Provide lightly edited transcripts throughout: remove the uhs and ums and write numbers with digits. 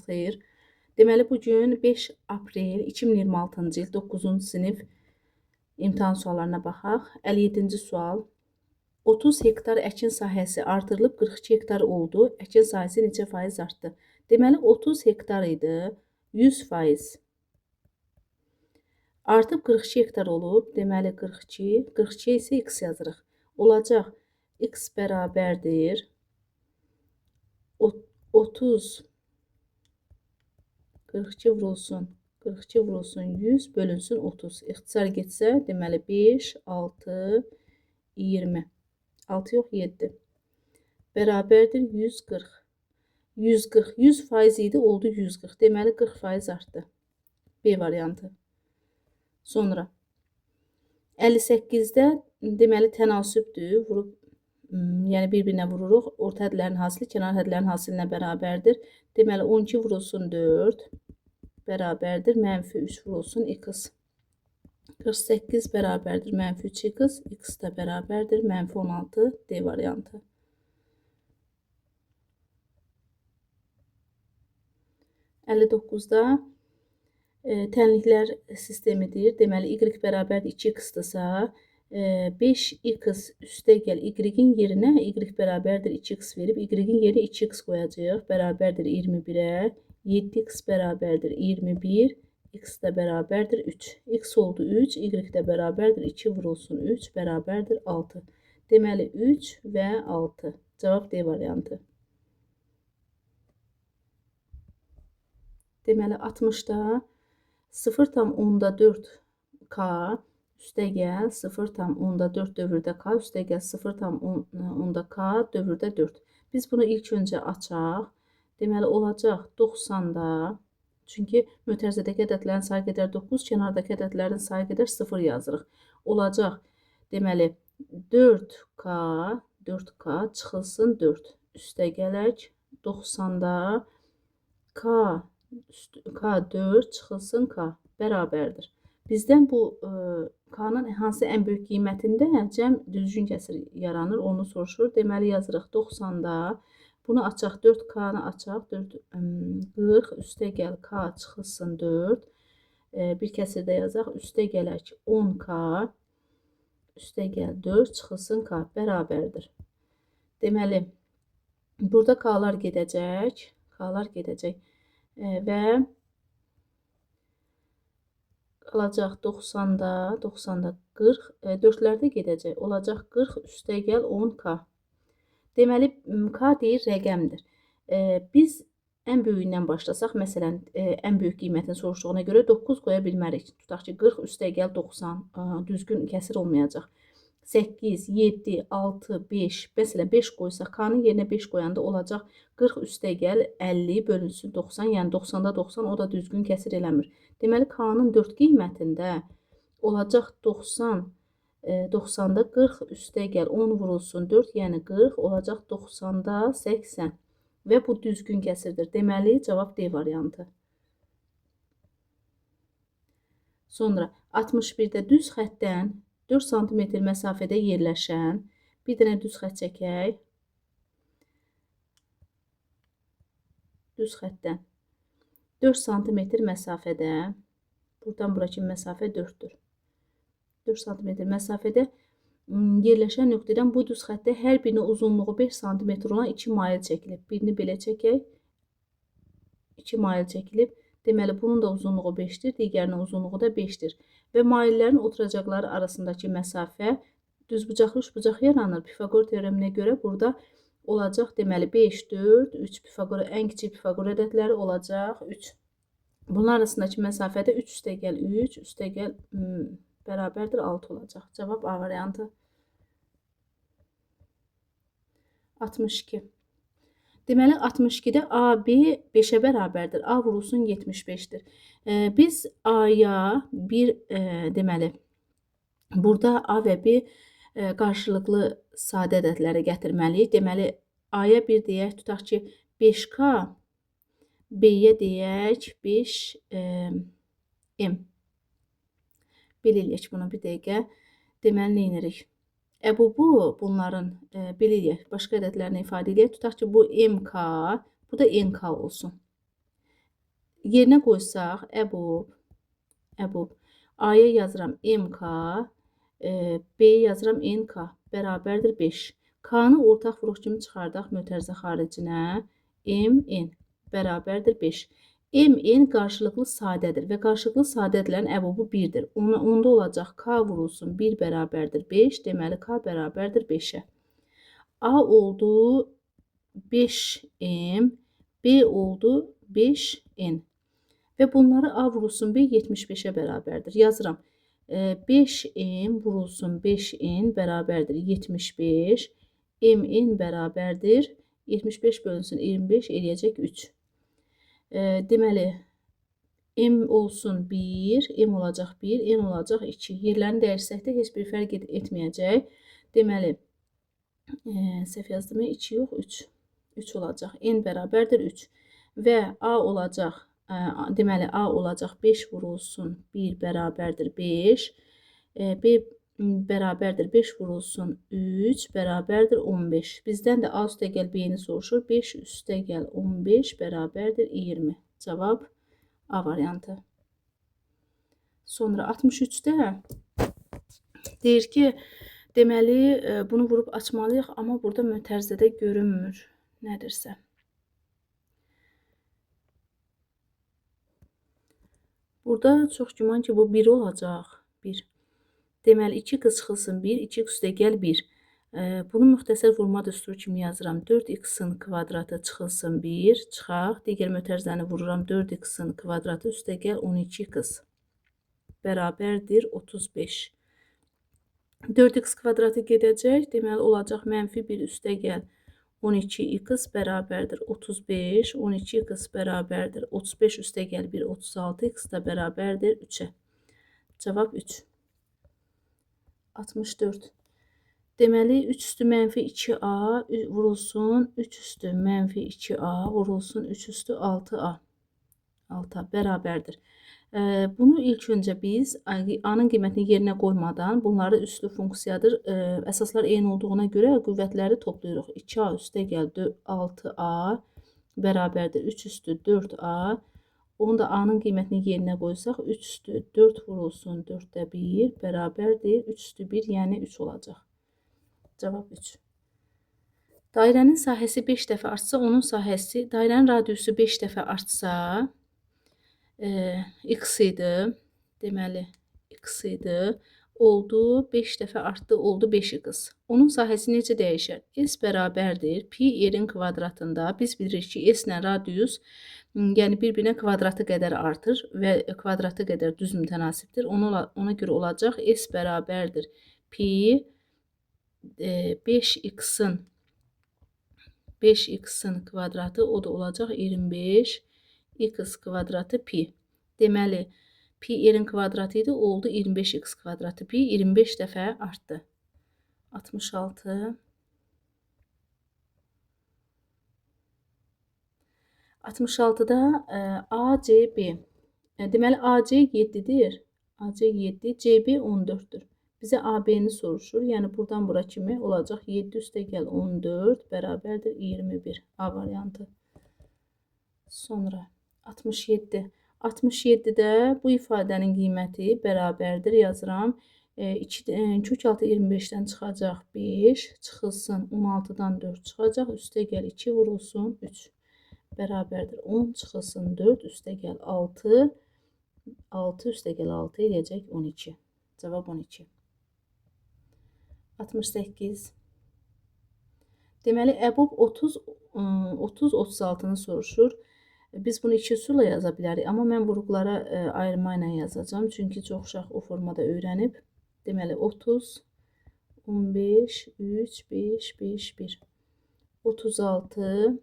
Xeyir. Deməli, bugün 5 aprel 2026-cı il 9-cu sinif imtahan suallarına baxaq. 57-ci sual. 30 hektar əkin sahəsi artırılıb 42 hektar oldu. Əkin sahəsi neçə faiz artdı? Deməli, 30 hektar idi, 100%. Artıb 42 hektar olub. Deməli, 42. 42 isə x yazırıq. Olacaq x bərabərdir 30 42 vurulsun 100 bölünsün 30. İxtisar getsə, deməli 5, 6, 20. 6 yox, 7. Bərabərdir 140. 140. 100% idi, oldu 140. Deməli 40% artdı. B variantı. Sonra 58-də deməli tənasübdür. Vurub, yəni bir-birinə vururuq. Orta hədlərin hasili kənar hədlərin hasilinə bərabərdir. Deməli 12 vurulsun 4 bərabərdir mənfi 3 vurulsun x. 48 bərabərdir mənfi 3x. X də bərabərdir mənfi 16. D variantı. Əlli 9-da tənliklər sistemidir. Deməli y bərabərdir 2x-dırsa 5x üstə gəl y-in yerinə y bərabərdir 2x verib y-in yerinə 2x qoyacağıq. Bərabərdir 21-ə. 7x bərabərdir 21, x də bərabərdir 3. X oldu 3, y də bərabərdir 2 vurulsun 3, bərabərdir 6. Deməli 3 və 6. Cavab D variantı. Deməli 60-da 0,4 k üstə gəl 0,4 dövrdə k üstə gəl 0,10 k dövrdə 4. Biz bunu ilk öncə açaq. Deməli, olacaq 90-da, çünki mötərizədəki ədədlərin sayı qədər 9, kənardakı ədədlərin sayı qədər 0 yazırıq. Olacaq, deməli, 4k çıxılsın 4. Üstə gələk, 90-da k 4 çıxılsın k bərabərdir. Bizdən bu k-nın hansı ən böyük qiymətində cəm düzgün kəsir yaranır, onu soruşur. Deməli, yazırıq 90-da. Bunu açaq, 4k-nı açaq, 40 üstə gəl k çıxılsın 4. Bir kəsirdə yazaq, üstə gələk 10k, üstə gəl 4 çıxılsın k bərabərdir. Deməli, burada k-lar gedəcək və qalacaq 90-da 40, 4-lərdə gedəcək, olacaq 40 üstə gəl 10k. Deməli, k deyir rəqəmdir. Biz ən böyüyündən başlasaq, məsələn, ən böyük qiymətini soruşduğuna görə 9 qoya bilmərik. Tutaq ki, 40 üstə gəl 90, düzgün kəsir olmayacaq. 8, 7, 6, 5, məsələn 5 qoysaq, k-nın yerinə 5 qoyanda olacaq 40 üstə gəl 50 bölünsün 90, yəni 90-da 90, o da düzgün kəsir eləmir. Deməli, k-nın 4 qiymətində olacaq 90, 90-da 40 üstə gəl 10 vurulsun 4, yəni 40 olacaq 90-da 80 və bu düzgün kəsirdir. Deməli, cavab D variantı. Sonra 61-də düz xəttdən 4 sm məsafədə yerləşən bir dənə düz xətt çəkək. Düz xəttdən 4 sm məsafədə, buradan bura kimi məsafə 4-dür. 4 sm məsafədə yerləşən nöqtədən bu düz xəttə hər birinin uzunluğu 5 sm olan 2 mayl çəkilib. Birini belə çəkək. 2 mayl çəkilib. Deməli, bunun da uzunluğu 5-dir, digərinin uzunluğu da 5-dir. Və maillərin oturacaqları arasındakı məsafə düzbucaqlı üçbucaq yaranır. Pifaqor teoreminə görə burada olacaq, deməli, 5, 4, 3 Pifaqor, ən kiçik Pifaqor ədədləri olacaq 3. Bunlar arasındakı məsafədə 3 üstə gəl 3, üstə gəl bərabərdir 6 olacaq. Cavab A variantı. 62. Deməli, 62-də AB 5-ə bərabərdir. A vurulsun 75-dir. Biz A-ya deməli, burada A və B qarşılıqlı sadə ədədləri gətirməliyik. Deməli, A-ya 1 deyək, tutaq ki, 5K, B-yə deyək 5M. Bilirik bunu bir dəqiqə. Deməli, nə edirik? Bunların bilirik, başqa ədədlərini ifadə edək. Tutaq ki, bu MK, bu da NK olsun. yerinə qoysaq əbub. A-ya yazıram MK, B-yə yazıram NK bərabərdir 5. K-nı ortaq vuruq kimi çıxardaq mötərizə xaricinə. MN bərabərdir 5. MN qarşılıqlı sadədir və qarşılıqlı sadə edilən əbubu 1-dir. Onda olacaq K vurulsun 1 bərabərdir 5. Deməli K bərabərdir 5-ə. A oldu 5M, B oldu 5N. Və bunları A vurulsun B 75-ə bərabərdir. Yazıram. 5M vurulsun 5N bərabərdir 75. MN bərabərdir 75 bölünsün 25 eləyəcək 3. Deməli, M olsun 1, M olacaq 1, N olacaq 2. Yerlərini dəyişsək də heç bir fərq etməyəcək. Deməli, səhv yazdım, 2 yox, 3. 3 olacaq. N bərabərdir 3. Və A olacaq, deməli, A olacaq 5 vurulsun 1 bərabərdir 5. B bərabərdir 5 vurulsun 3 bərabərdir 15. Bizdən də A üstəgəl B-ni soruşur. 5 üstəgəl 15 bərabərdir 20. Cavab A variantı. Sonra 63-də deyir ki, deməli, bunu vurub açmalıyıq, amma burada mötərizədə görünmür nədirsə. Burada çox güman ki, bu 1 olacaq. 1. Deməli, 2 çıxılsın 1, 2 üstəgəl 1. Bunu müxtəsər vurma düsturu kimi yazıram. 4x-in kvadratı çıxılsın 1, çıxaq. Digər mötərizəni vururam. 4x-in kvadratı üstəgəl 12x bərabərdir 35. 4x kvadratı gedəcək. Deməli, olacaq mənfi 1 üstəgəl 12x bərabərdir 35. 12x bərabərdir 35 üstəgəl 1, 36x da bərabərdir 3-ə. Cavab 3. 64. Deməli, 3 üstü mənfi 2a vurulsun 3 üstü mənfi 2a vurulsun 3 üstü 6a. 6a bərabərdir. Bunu ilk öncə biz A-nın qiymətini yerinə qoymadan bunları üslü funksiyadır. Əsaslar eyni olduğuna görə qüvvətləri toplayırıq. 2a üstəgəl 6a bərabərdir 3 üstü 4a. Onu da A-nın qiymətini yerinə qoysaq 3 üstü 4 vurulsun 4-də 1 bərabərdir 3 üstü 1, yəni 3 olacaq. Cavab 3. Dairənin sahəsi 5 dəfə artsa, onun sahəsi, dairənin radiusu 5 dəfə artsa, x idi. Deməli, x idi. Oldu 5 dəfə artdı, oldu 5x. Onun sahəsi necə dəyişər? S bərabərdir pi r-in kvadratında. Biz bilirik ki, s ilə radius, yəni bir-birinə kvadratı qədər artır və kvadratı qədər düz mütənasibdir. Ona görə olacaq s bərabərdir pi 5x-in kvadratı, o da olacaq 25 x kvadratı pi. Deməli, pi r-in kvadratı idi, oldu 25x kvadratı pi 25 dəfə artdı. 66. 66-da ACB. Deməli, AC 7-dir. AC 7, CB 14-dür. Bizə AB-ni soruşur. Yəni, buradan bura kimi olacaq 7 üstəgəl 14 bərabərdir 21. A variantı. Sonra 67. 67-də bu ifadənin qiyməti bərabərdir. Yazıram. Kök altı 25-dən çıxacaq 5. Çıxılsın 16-dan 4 çıxacaq. Üstəgəl 2 vurulsun 3. Bərabərdir 10. Çıxılsın 4. Üstəgəl 6. 6 üstəgəl 6 eləyəcək 12. Cavab 12. 68. Deməli, əbub 30-36-nı soruşur. Biz bunu 2 üsulla yaza bilərik, amma mən vurğulara ayırma ilə yazacağım. Çünki çox uşaq o formada öyrənib. Deməli, 30, 15, 3, 5, 5, 1. 36,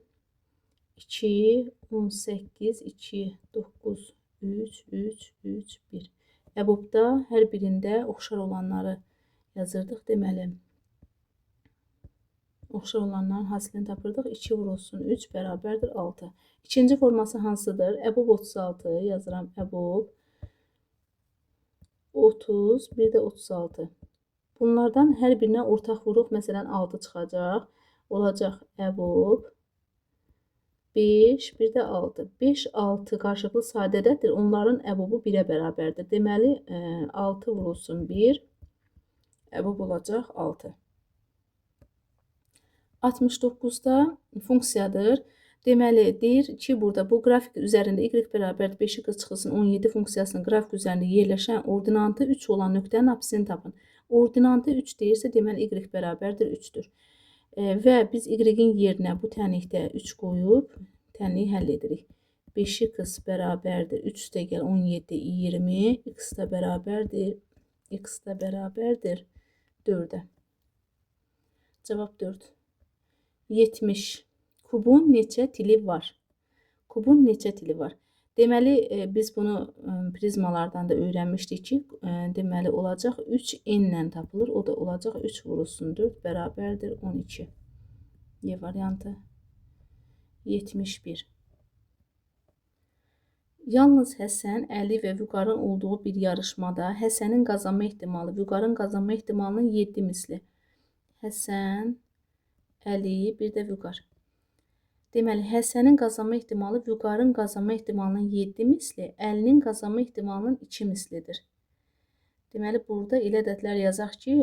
2, 18, 2, 9, 3, 3, 3, 1. Əbubda hər birində oxşar olanları yazırdıq. Deməli, oxşar olanların hasilini tapırdıq. 2 vurulsun 3 bərabərdir 6. İkinci forması hansıdır? Əbub 36 yazıram. Əbub 30, bir də 36. Bunlardan hər birinə ortaq vuruq. Məsələn, 6 çıxacaq. Olacaq əbub 5, bir də 6. 5, 6 qarşılıqlı sadədədir. Onların əbubu 1-ə bərabərdir. Deməli, 6 vurulsun 1, əbub olacaq 6. 69-da funksiyadır. Deməli, deyir ki, burada bu qrafik üzərində y bərabərdir 5-i qız çıxılsın 17 funksiyasının qrafik üzərində yerləşən ordinantı 3 olan nöqtənin apsisini tapın. Ordinantı 3 deyirsə, deməli, y bərabərdir 3-dür. Və biz y-in yerinə bu tənlikdə 3 qoyub, tənliyi həll edirik. 5-i qız bərabərdir 3 üstəgəl 17, 20, x da bərabərdir 4-ə. Cavab 4. 70. Kubun neçə tili var? Kubun neçə tili var? Deməli, biz bunu prizmalardan da öyrənmişdik ki, deməli, olacaq 3n ilə tapılır. O da olacaq 3 vurulsun 4 bərabərdir 12. Y variantı. 71. Yalnız Həsən, Əli və Vüqarın olduğu bir yarışmada Həsənin qazanma ehtimalı Vüqarın qazanma ehtimalının 7 misli. Həsən, Əli, bir də Vüqar. Deməli, Həsənin qazanma ehtimalı Vüqarın qazanma ehtimalının 7 misli, Əlinin qazanma ehtimalının 2 mislidir. Deməli, burada elə ədədlər yazaq ki,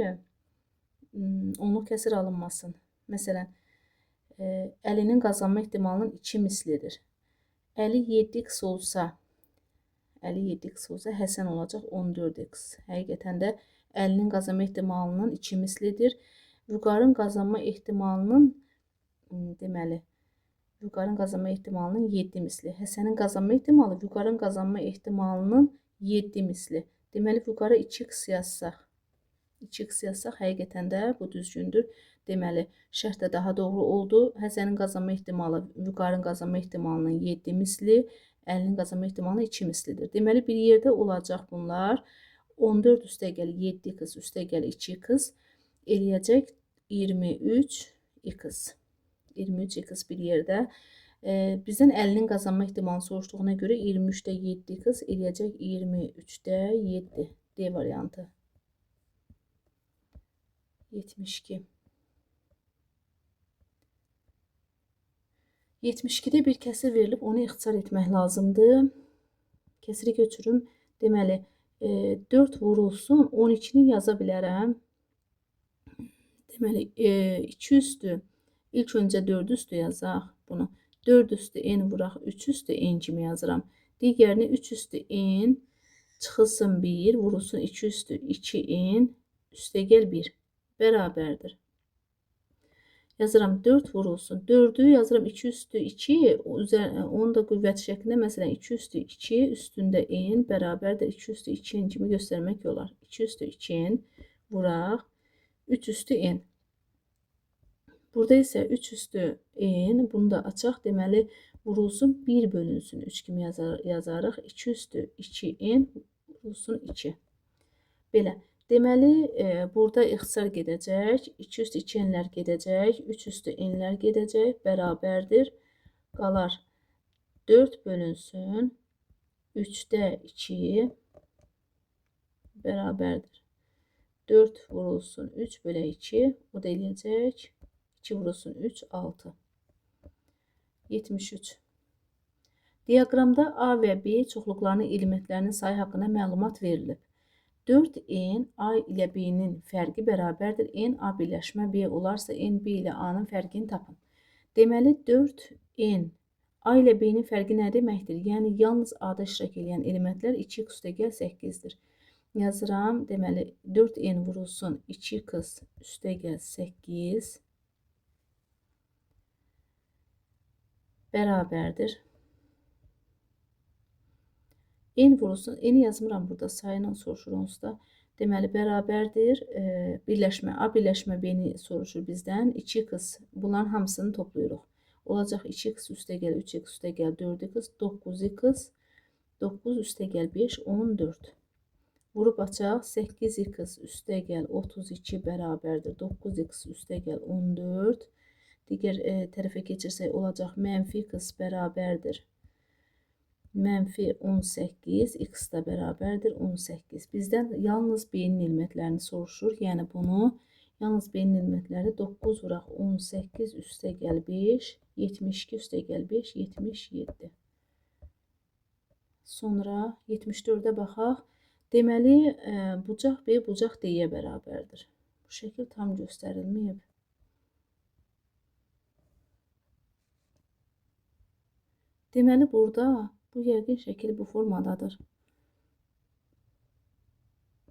onluq kəsir alınmasın. Məsələn, Əlinin qazanma ehtimalının 2 mislidir. Əli 7x olsa, Həsən olacaq 14x. Həqiqətən də Əlinin qazanma ehtimalının 2 mislidir. Vüqarın qazanma ehtimalının, deməli, Vüqarın qazanma ehtimalının 7 misli. Həsənin qazanma ehtimalı Vüqarın qazanma ehtimalının 7 misli. Deməli, Vüqara 2x yazsaq, həqiqətən də bu düzgündür. Deməli, şərt də daha doğru oldu. Həsənin qazanma ehtimalı Vüqarın qazanma ehtimalının 7 misli, Əlinin qazanma ehtimalının 2 mislidir. Deməli, bir yerdə olacaq bunlar. 14 üstəgəl 7x üstəgəl 2x eləyəcək 23x. 23x bir yerdə. Bizdən Əlinin qazanma ehtimalını soruşduğuna görə 23-də 7x eləyəcək 23-də 7. D variantı. 72. 72-də bir kəsir verilib, onu ixtisar etmək lazımdır. Kəsiri götürüm. Deməli, 4 vurulsun, 12-ni yaza bilərəm. Deməli, 2 üstü. İlk öncə 4 üstü yazaq bunu. 4 üstü n vuraq, 3 üstü n kimi yazıram. Digərini 3 üstü n çıxılsın 1, vurulsun 2 üstü 2n üstəgəl 1 bərabərdir. Yazıram 4 vurulsun. 4'ü yazıram 2 üstü 2, onu da qüvvət şəklində, məsələn 2 üstü 2 üstündə n bərabərdir 2 üstü 2n kimi göstərmək olar. 2 üstü 2n vuraq, 3 üstü n. Burada isə 3 üstü n, bunu da açaq, deməli, vurulsun 1 bölünsün 3 kimi yazarıq. 2 üstü 2n vurulsun 2. Belə, deməli, burada ixtisar gedəcək, 2 üstü 2n'lər gedəcək, 3 üstü n'lər gedəcək, bərabərdir, qalar 4 bölünsün 3'də 2 bərabərdir. 4 vurulsun 3 bölü 2, o da eləyəcək 2 vurulsun 3, 6. 73. Diaqramda A və B çoxluqlarının elementlərinin sayı haqqında məlumat verilib. 4n A ilə B-nin fərqi bərabərdir. N A birləşmə B olarsa, n B ilə A-nın fərqini tapın. Deməli, 4n A ilə B-nin fərqi nə deməkdir? Yəni, yalnız A-da iştirak edən elementlər 2x üstəgəl 8-dir. Yazıram, deməli, 4n vurulsun 2x üstəgəl 8 bərabərdir. N vurulsun, n yazmıram burada, sayıyla soruşur onsuz da. Deməli, bərabərdir, birləşmə, A birləşmə B-ni soruşur bizdən, 2x, bunların hamısını toplayırıq. Olacaq 2x üstəgəl 3x üstəgəl 4x, 9x, 9 üstəgəl 5, 14. Vurub açaq, 8x üstəgəl 32 bərabərdir, 9x üstəgəl 14. Digər tərəfə keçirsək olacaq mənfi x bərabərdir. Mənfi 18, x da bərabərdir 18. Bizdən yalnız B-nin elementlərini soruşur. Yəni bunu yalnız B-nin elementləri 9 vuraq 18 üstəgəl 5, 72 üstəgəl 5, 77. Sonra 74-ə baxaq. Deməli, bucaq B bucaq D-yə bərabərdir. Bu şəkil tam göstərilməyib. Deməli, burada bu yəqin şəkil bu formadadır.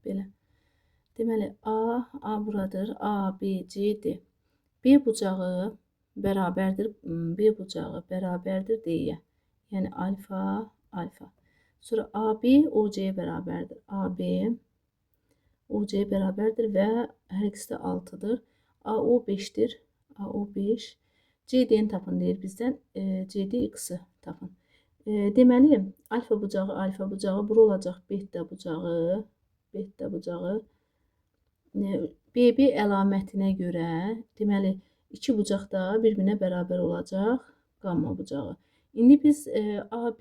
Belə. Deməli, A buradır. A, B, C, D. B bucağı bərabərdir. B bucağı bərabərdir D-yə. Yəni, alfa, alfa. Sonra AB OC-yə bərabərdir. AB OC-yə bərabərdir və hər ikisi də 6-dır. AO 5-dir. AO 5. CD-ni tapın deyir bizdən. CD X-i tapın. Deməli, alfa bucağı, bura olacaq beta bucağı. Beta bucağı. BB əlamətinə görə, deməli, iki bucaq da bir-birinə bərabər olacaq. Qamma bucağı. İndi biz AB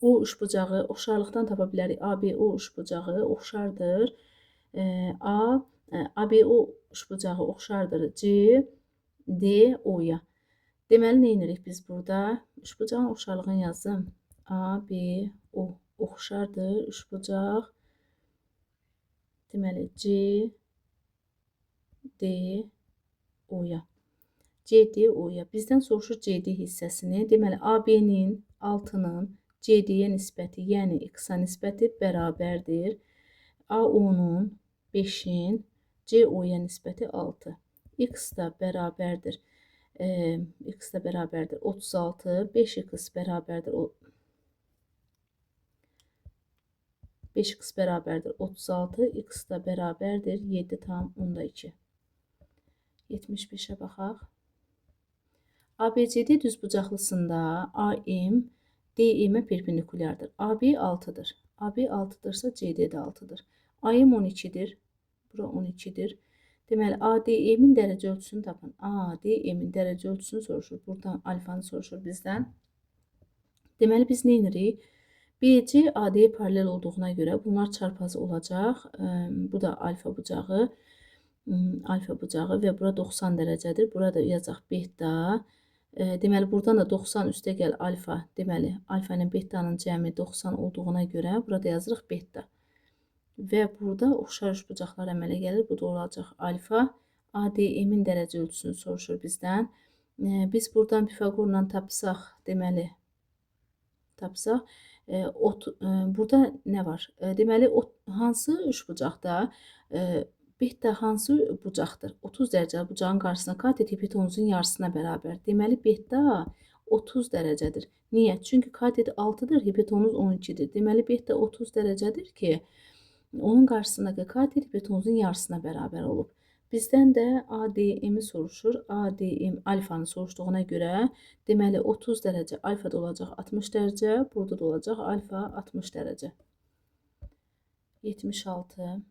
O üçbucağı oxşarlıqdan tapa bilərik. ABO üçbucağı oxşardır. ABO üçbucağı oxşardır CDO-ya. Deməli, nə edirik biz burada? Üçbucağın oxşarlığını yazdım. ABO oxşardır. Üçbucaq. Deməli, CDO-ya. CDO-ya. Bizdən soruşur CD hissəsini. Deməli, AB-nin 6-nın CD-yə nisbəti, yəni X-a nisbəti bərabərdir. AO-nun 5-in CO-ya nisbəti 6. X da bərabərdir. X da bərabərdir 36. 5X bərabərdir 36. X da bərabərdir 7,2. 75-ə baxaq. ABCD düzbucaqlısında AM DM-ə perpendikulyardır. AB 6-dır. AB 6-dırsa CD də 6-dır. AM 12-dir. Bura 12-dir. Deməli, ADM-in dərəcə ölçüsünü tapın. ADM-in dərəcə ölçüsünü soruşur. Buradan alfanı soruşur bizdən. Deməli, biz nə edirik? BC AD-yə paralel olduğuna görə bunlar çarpazı olacaq. Bu da alfa bucağı. Alfa bucağı və bura 90 dərəcədir. Burada yazacaq beta. Deməli, buradan da 90 üstəgəl alfa. Deməli, alfa ilə betanın cəmi 90 olduğuna görə burada yazırıq beta. Və burada oxşar üçbucaqlar əmələ gəlir. Bu da olacaq alfa. ADM-in dərəcə ölçüsünü soruşur bizdən. Biz buradan Pifaqorla tapsaq, deməli, burada nə var? Deməli, hansı üçbucaqda beta hansı bucaqdır? 30 dərəcəli bucağın qarşısına katet hipotenuzun yarısına bərabər. Deməli, beta 30 dərəcədir. Niyə? Çünki katet 6-dır, hipotenuz 12-dir. Deməli, beta 30 dərəcədir ki, onun qarşısındakı katet hipotenuzun yarısına bərabər olub. Bizdən də ADM-i soruşur. ADM alfanı soruşduğuna görə, deməli, 30 dərəcə alfa da olacaq 60 dərəcə, burada da olacaq alfa 60 dərəcə. 76.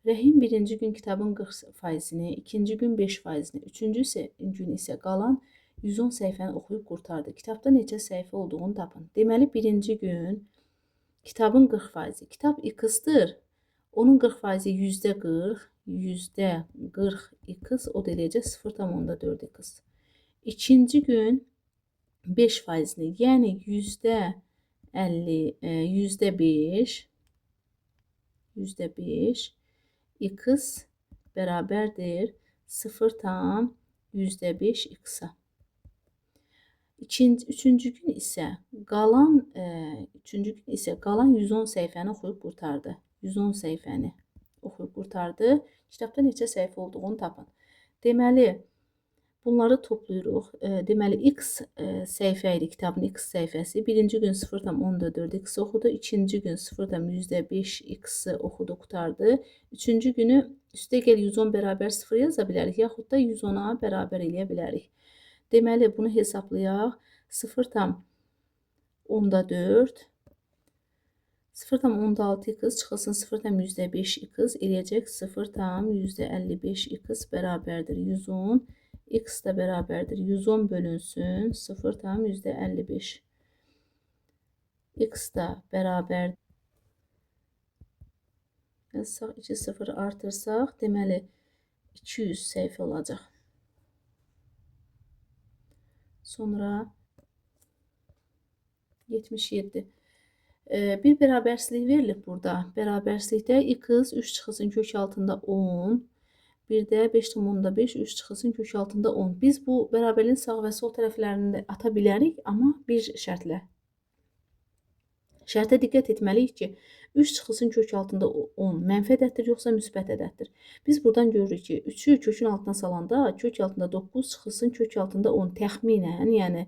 Rəhim birinci gün kitabın 40%-ni, ikinci gün 5%-ni, üçüncü gün isə qalan 110 səhifəni oxuyub qurtardı. Kitabda neçə səhifə olduğunu tapın. Deməli, birinci gün kitabın 40%. Kitab X-dır. Onun 40%-i %40. %40 X o da eləyəcək 0,4X. İkinci gün 5%-ni, yəni %5 X bərabərdir 0,5 X-a. Üçüncü gün isə qalan 110 səhifəni oxuyub qurtardı. 110 səhifəni oxuyub qurtardı. Kitabda neçə səhifə olduğunu tapın. Deməli, bunları toplayırıq. Deməli, X səhifə idi, kitabın X səhifəsi. Birinci gün 0,14 X oxudu. İkinci gün 0,5 X oxudu, qurtardı. Üçüncü günü üstəgəl 110 bərabər 0 yaza bilərik, yaxud da 110-a bərabər eləyə bilərik. Deməli, bunu hesablayaq. 0,14 0,16 X çıxılsın 0,5 X eləyəcək 0,55 X bərabərdir 110. X da bərabərdir 110 bölünsün 0,55. X da bərabər yazsaq 2 0 artırsaq, deməli 200 səhifə olacaq. Sonra 77. Bir bərabərsizlik verilib burada. Bərabərsizlikdə x 3 çıxılsın kök altında 10. Bir də 5,5 3 çıxılsın kök altında 10. Biz bu bərabərliyin sağ və sol tərəflərini də ata bilərik, amma bir şərtlə. Şərtə diqqət etməliyik ki, 3 çıxılsın kök altında 10 mənfi ədəddir, yoxsa müsbət ədəddir. Biz buradan görürük ki, 3-ü kökün altına salanda kök altında 9 çıxılsın kök altında 10 təxminən, yəni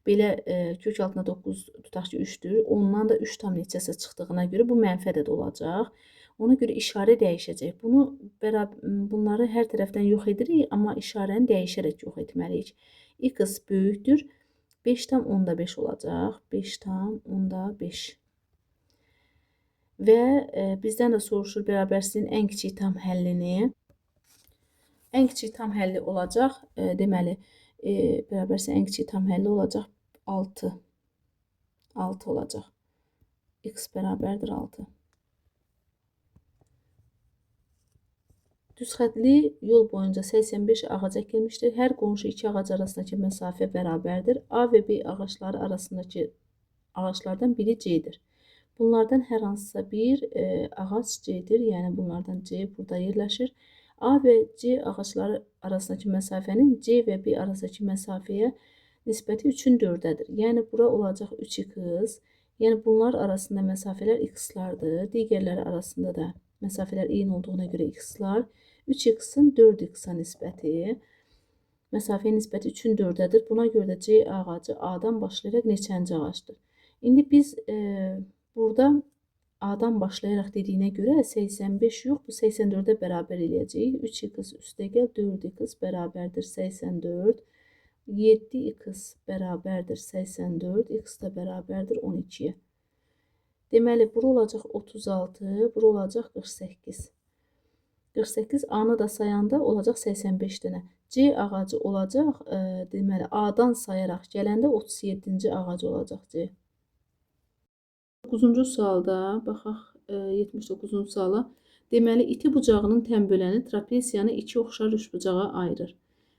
belə kök altında 9 tutaq ki 3-dür. Ondan da 3 tam neçəsə çıxdığına görə bu mənfi ədəd olacaq. Ona görə işarə dəyişəcək. Bunları hər tərəfdən yox edirik, amma işarəni dəyişərək yox etməliyik. X böyükdür. 5,5 olacaq. 5,5. Və bizdən də soruşur bərabərsizliyin ən kiçik tam həllini. Ən kiçik tam həlli olacaq. Deməli, bərabərsizliyin ən kiçik tam həlli olacaq 6. 6 olacaq. X bərabərdir 6. Düzxətli yol boyunca 85 ağac əkilmişdir. Hər qonşu iki ağac arasındakı məsafə bərabərdir. A və B ağacları arasındakı ağaclardan biri C-dir. Bunlardan hər hansısa bir ağac C-dir. Yəni bunlardan C burada yerləşir. A və C ağacları arasındakı məsafənin C və B arasındakı məsafəyə nisbəti 3-ün 4-dədir. Yəni bura olacaq 3x. Yəni bunlar arasında məsafələr x-lardır. Digərləri arasında da məsafələr eyni olduğuna görə x-lar. 3x-in 4x-a nisbəti. Məsafəyə nisbəti 3-ün 4-dədir. Buna görə də C ağacı A-dan başlayaraq neçənci ağacdır? İndi biz burada A-dan başlayaraq dediyinə görə 85 yox, bu 84-ə bərabər eləyəcəyik. 3x üstə gəl 4x bərabərdir 84. 7x bərabərdir 84. X də bərabərdir 12-yə. Deməli, bura olacaq 36, bura olacaq 48. 48 A-nı da sayanda olacaq 85 dənə. C ağacı olacaq, deməli, A-dan sayaraq gələndə 37-ci ağac olacaq C. 9-cu sualda, baxaq 79-cu suala. Deməli, iti bucağının tənböləni trapesiyanı iki oxşar üçbucağa ayırır.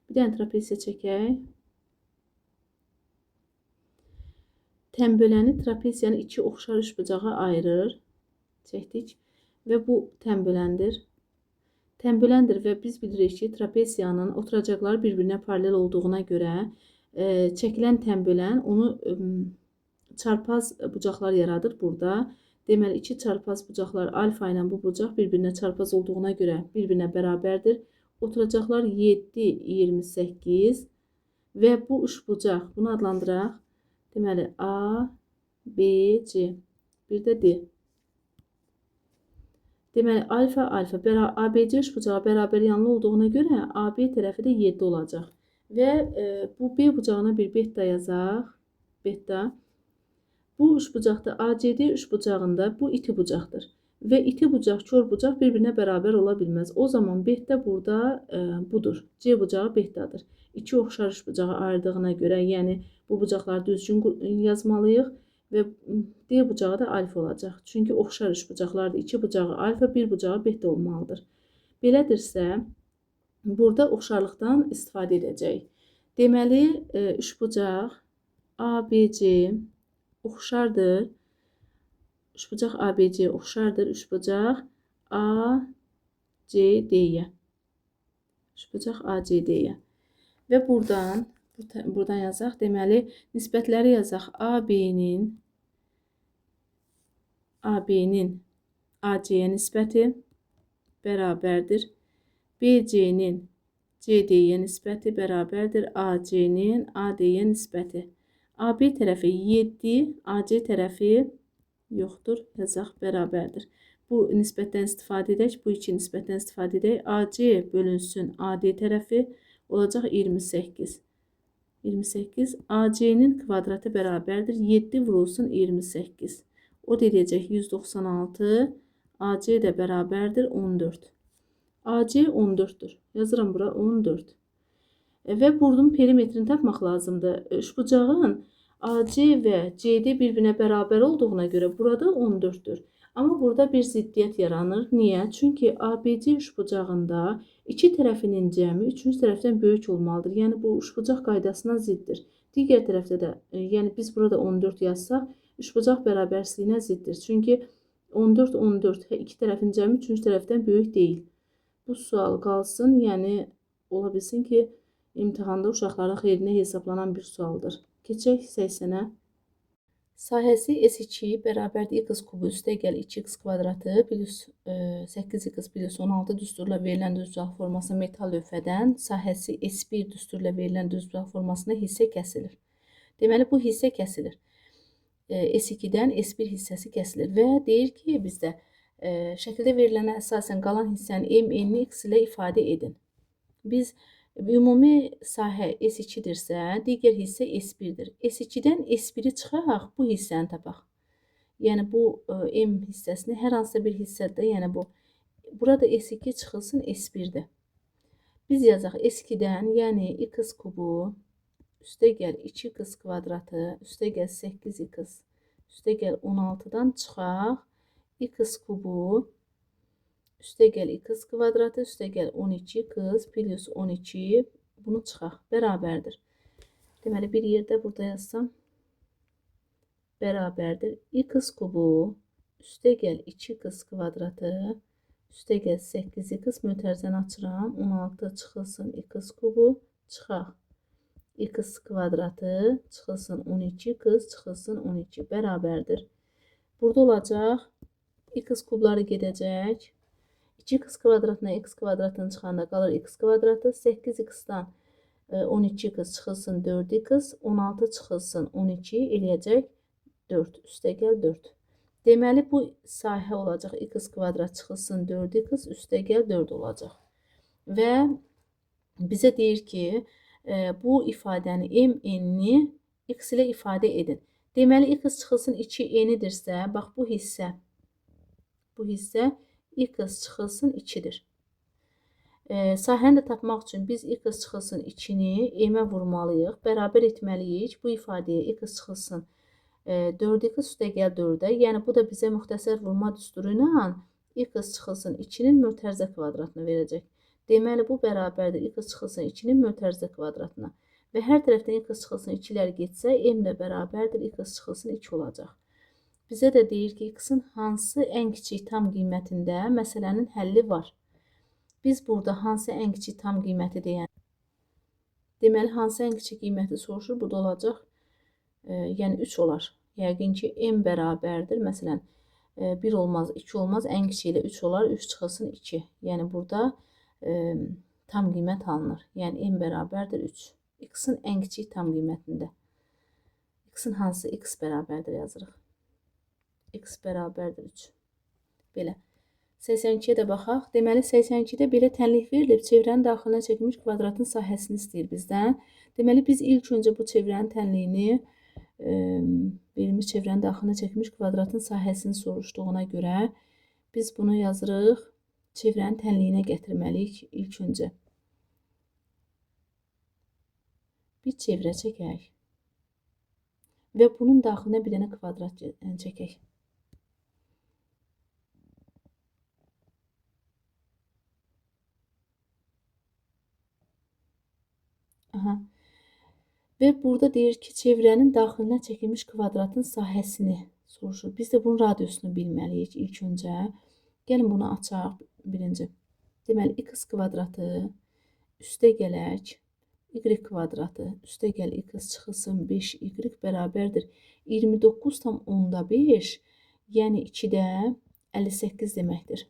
Bir dənə trapesiya çəkək. Tənböləni trapesiyanı iki oxşar üçbucağa ayırır. Çəkdik. Və bu tənböləndir. Tənböləndir və biz bilirik ki, trapesiyanın oturacaqları bir-birinə paralel olduğuna görə çəkilən tənbölən onu çarpaz bucaqlar yaradır burada. Deməli, iki çarpaz bucaqlar alfa ilə bu bucaq bir-birinə çarpaz olduğuna görə bir-birinə bərabərdir. Oturacaqlar 7, 28 və bu üç bucaq, bunu adlandıraq. Deməli, A, B, C, bir də D. Deməli, alfa, alfa, ABC üçbucağı bərabər yanlı olduğuna görə AB tərəfi də 7 olacaq. Və bu B bucağına bir beta yazaq. Beta. Bu üçbucaqda ACD üçbucağında bu iti bucaqdır. Və iti bucaq, kör bucaq bir-birinə bərabər ola bilməz. O zaman beta burada budur. C bucağı betadır. İki oxşar üçbucağı ayırdığına görə, yəni bu bucaqları düzgün yazmalıyıq. Və D bucağı da alfa olacaq. Çünki oxşar üçbucaqlardır. İki bucağı alfa, bir bucağı beta olmalıdır. Belədirsə, burada oxşarlıqdan istifadə edəcəyik. Deməli, üçbucaq ABC oxşardır. Üçbucaq ABC oxşardır. Üçbucaq ACD-yə. Üçbucaq ACD-yə. Və buradan yazaq. Deməli, nisbətləri yazaq. AB-nin AC-yə nisbəti bərabərdir. BC-nin CD-yə nisbəti bərabərdir. AC-nin AD-yə nisbəti. AB tərəfi 7, AC tərəfi yoxdur. Yazaq bərabərdir. Bu nisbətdən istifadə edək. Bu iki nisbətdən istifadə edək. AC bölünsün AD tərəfi olacaq 28. 28. AC-nin kvadratı bərabərdir. 7 vurulsun 28. O deyəcək 196. AC də bərabərdir 14. AC 14'dür. Yazıram bura 14. Və bunun perimetrini tapmaq lazımdır. Üçbucağın AC və CD bir-birinə bərabər olduğuna görə burada 14'dür. Amma burada bir ziddiyyət yaranır. Niyə? Çünki ABC üçbucağında iki tərəfinin cəmi üçüncü tərəfdən böyük olmalıdır. Yəni bu üçbucaq qaydasına ziddir. Digər tərəfdə də, yəni biz burada 14 yazsaq, üçbucaq bərabərsizliyinə ziddir. Çünki 14 iki tərəfin cəmi üçüncü tərəfdən böyük deyil. Bu sual qalsın, yəni ola bilsin ki, imtahanda uşaqların xeyrinə hesablanan bir sualdır. Keçək 80-ə. Sahəsi S2 bərabərdir x kubu üstə gəl 2x kvadratı plus 8x plus 16 düsturla verilən düzbucaq formasına metal lövhədən sahəsi S1 düsturla verilən düzbucaq formasına hissə kəsilir. Deməli, bu hissə kəsilir. S2-dən S1 hissəsi kəsilir və deyir ki, bizdə şəkildə verilənə əsasən qalan hissəni m-ni x ilə ifadə edin. Biz ümumi sahə S2-dirsə, digər hissə S1-dir. S2-dən S1-i çıxaq, bu hissəni tapaq. Yəni, bu M hissəsini hər hansısa bir hissədə, yəni bu, burada S2 çıxılsın S1-dir. Biz yazaq S2-dən, yəni x kubu üstə gəl 2x kvadratı üstə gəl 8x üstə gəl 16-dan çıxaq x kubu üstə gəl x kvadratı, üstə gəl 12x plus 12, bunu çıxaq, bərabərdir. Deməli, bir yerdə burada yazsam, bərabərdir. X kubu, üstə gəl 2x kvadratı, üstə gəl 8x, mötərizəni açıram, 16 çıxılsın x kubu, çıxaq. X kvadratı, çıxılsın 12x, çıxılsın 12, bərabərdir. Burada olacaq, x kubları gedəcək. 2x kvadratına x kvadratını çıxanda qalır x kvadratı. 8x-dan 12x çıxılsın 4x. 16 çıxılsın 12 eləyəcək 4. Üstə gəl 4. Deməli, bu sahə olacaq. X kvadrat çıxılsın 4x. Üstə gəl 4 olacaq. Və bizə deyir ki, bu ifadəni m-ni x ilə ifadə edin. Deməli, x çıxılsın 2n-idirsə, bax bu hissə x çıxılsın 2-dir. Sahəni də tapmaq üçün biz x çıxılsın 2-ni m-ə vurmalıyıq. Bərabər etməliyik. Bu ifadəyə x çıxılsın 4x üstə gəl 4-ə. Yəni, bu da bizə müxtəsər vurma düsturu ilə x çıxılsın 2-nin mötərizə kvadratını verəcək. Deməli, bu bərabərdir x çıxılsın 2-nin mötərizə kvadratına. Və hər tərəfdən x çıxılsın 2-lər getsə, m də bərabərdir x çıxılsın 2 olacaq. Bizə də deyir ki, x-in hansı ən kiçik tam qiymətində məsələnin həlli var. Biz burada hansı ən kiçik tam qiyməti deyən. Deməli, hansı ən kiçik qiyməti soruşur. Burada olacaq, yəni 3 olar. Yəqin ki, m bərabərdir. Məsələn, 1 olmaz, 2 olmaz. Ən kiçik ilə 3 olar. 3 çıxılsın 2. Yəni, burada tam qiymət alınır. Yəni, m bərabərdir 3. X-in ən kiçik tam qiymətində. X-in hansı x bərabərdir yazırıq. X bərabərdir 3. Belə. 82-yə də baxaq. Deməli, 82-də belə tənlik verilib, çevrənin daxilinə çəkilmiş kvadratın sahəsini istəyir bizdən. Deməli, biz ilk öncə bu çevrənin tənliyini, verilmiş çevrənin daxilinə çəkilmiş kvadratın sahəsini soruşduğuna görə biz bunu yazırıq, çevrənin tənliyinə gətirməliyik ilk öncə. Bir çevrə çəkək və bunun daxilinə bir dənə kvadrat çəkək. Və burada deyir ki, çevrənin daxilinə çəkilmiş kvadratın sahəsini soruşur. Biz də bunun radiusunu bilməliyik ilk öncə. Gəlin bunu açaq birinci. Deməli, x kvadratı üstə gələk, y kvadratı üstə gəl x çıxılsın 5y bərabərdir 29,5, yəni 2-də 58 deməkdir.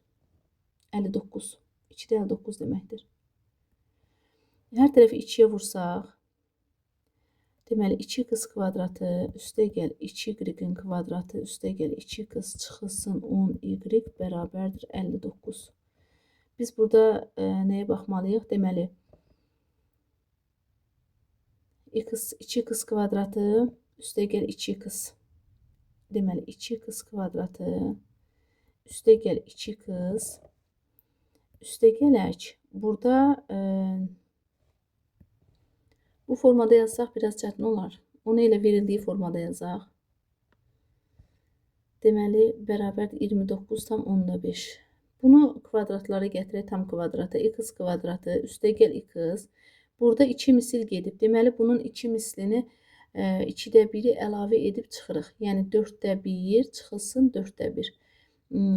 59. 2-də 59 deməkdir. Hər tərəfi 2-yə vursaq, deməli 2x kvadratı üstə gəl 2y-in kvadratı üstə gəl 2x çıxılsın 10y bərabərdir 59. Biz burada nəyə baxmalıyıq? Deməli, 2x kvadratı üstə gəl 2x. Deməli, 2x kvadratı üstə gəl 2x. Üstə gələk. Burada bu formada yazsaq biraz çətin olar. Onu elə verildiyi formada yazaq. Deməli, bərabərdir 29,5. Bunu kvadratlara gətirək tam kvadrata. X kvadratı üstəgəl x. Burada 2 misil gedib. Deməli, bunun 2 mislini 2-də 1-i əlavə edib çıxırıq. Yəni 4-də 1 çıxılsın 4-də 1.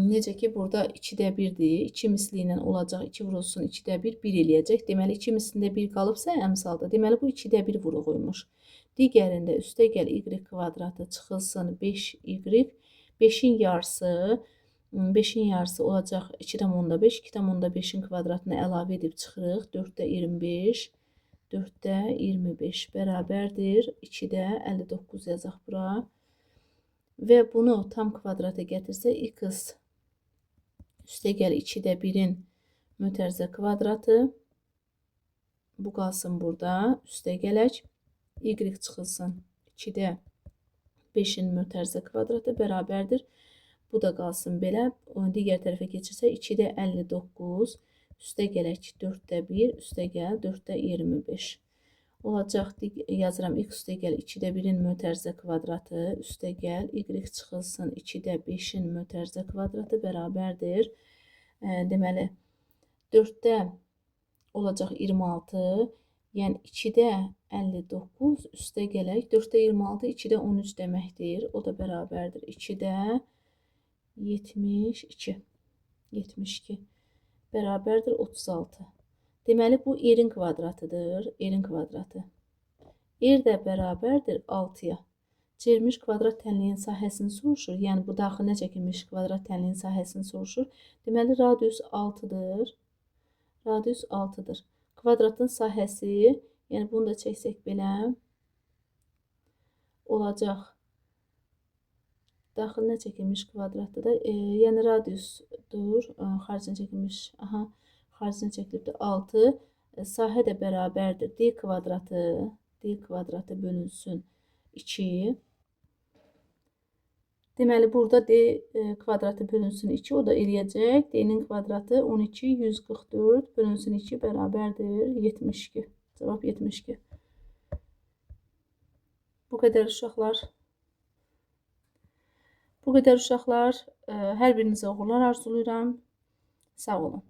Necə ki, burada 2-də 1-dir. 2 misli ilə olacaq. 2 vurulsun 2-də 1, 1 eləyəcək. Deməli, 2 mislində 1 qalıbsa əmsalda. Deməli, bu 2-də 1 vuruğuymuş. Digərində üstəgəl y kvadratı çıxılsın 5y. 5'in yarısı 5'in yarısı olacaq 2,5. 2,5'in kvadratını əlavə edib çıxırıq. 4'də 25. 4'də 25 bərabərdir. 2'də 59 yazaq bura. Və bunu tam kvadrata gətirsə x üstəgəl 2'də 1'in mötərizə kvadratı. Bu qalsın burada. Üstəgələk y çıxılsın 2'də 5'in mötərizə kvadratı bərabərdir. Bu da qalsın belə. Digər tərəfə keçirsə 2'də 59 üstəgələk 4'də 1 üstəgəl 4'də 25. Olacaq yazıram x üstəgəl 2'də 1'in mötərizə kvadratı üstəgəl y çıxılsın 2'də 5'in mötərizə kvadratı bərabərdir. Deməli 4'də olacaq 26. Yəni 2'də 59 üstəgələk 4'də 26, 2'də 13 deməkdir. O da bərabərdir. 2'də 72. 72 bərabərdir 36. Deməli bu y'in kvadratıdır. Y'in kvadratı. Y də bərabərdir 6'ya. Çevrilmiş kvadrat tənliyin sahəsini soruşur. Yəni bu daxilinə çəkilmiş kvadrat tənliyin sahəsini soruşur. Deməli radius 6'dır. Radius 6'dır. Kvadratın sahəsi, yəni bunu da çəksək belə olacaq. Daxilinə çəkilmiş kvadratda da, yəni radiusdur, xaricinə çəkilmiş, xaricinə çəkilibdir 6. Sahə də bərabərdir. D kvadratı bölünsün 2. Deməli, burada D kvadratı bölünsün 2, o da eləyəcək. D'nin kvadratı 12, 144 bölünsün 2 bərabərdir 72. Cavab 72. Bu qədər uşaqlar. Hər birinizə uğurlar arzulayıram. Sağ olun.